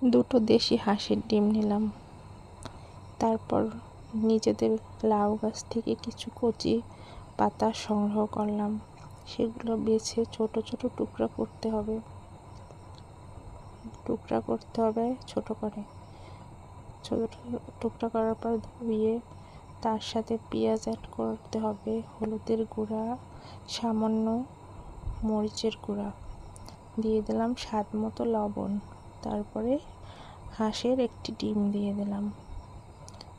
দুটো দেশি হাঁসের ডিম নিলাম। তারপর নিজেদের লাউ গাছ থেকে কিছু কচি পাতা সংগ্রহ করলাম। সেগুলো বেছে ছোট ছোট টুকরা করতে হবে ছোট করে। ছোট টুকরা করার পর ধুয়ে তার সাথে পেঁয়াজ অ্যাড করতে হবে, হলুদের গুঁড়া, সামান্য মরিচের গুঁড়া, দিয়ে দিলাম স্বাদ মতো লবণ। তারপরে হাঁসের একটি ডিম দিয়ে দিলাম।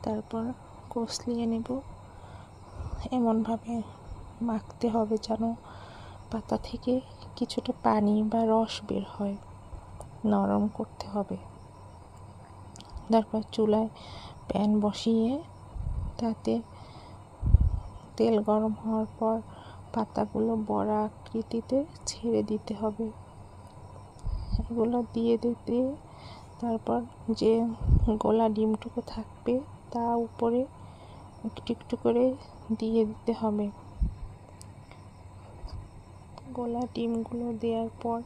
তারপর কষলিয়ে নেব। এমনভাবে মাখতে হবে যেন পাতা থেকে কিছুটা পানি বা রস বের হয়। নরম করতে হবে। তারপর চুলায় প্যান বসিয়ে তাতে তেল গরম হওয়ার পর পাতাগুলো বড়া আকৃতিতে ছেড়ে দিতে হবে। এগুলো দিয়ে দিতে তারপর যে গোলা ডিমটুকু থাকবে তা উপরে একটু একটু করে দিয়ে দিতে হবে। গোলা ডিমগুলো দেওয়ার পর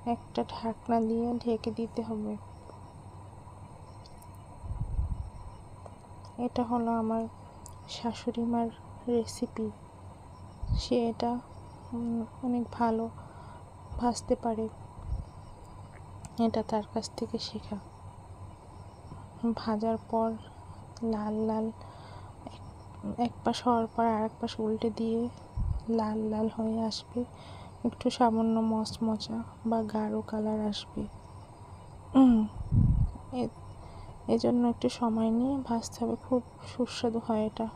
একটা ঢাকনা দিয়ে ঢেকে দিতে হবে। এটা হলো আমার শাশুড়ি মার রেসিপি। সে এটা অনেক ভালো ভাজতে পারে। এটা তার কাছ থেকে শেখা। ভাজার পর লাল লাল এক পাশ হওয়ার পর আর এক পাশ উল্টে দিয়ে লাল লাল হয়ে আসবে, একটু সামান্য মচমচা বা গাঢ় কালার আসবে। এজন্য একটু সময় নিয়ে ভাজতে হবে। খুব সুস্বাদু হয় এটা।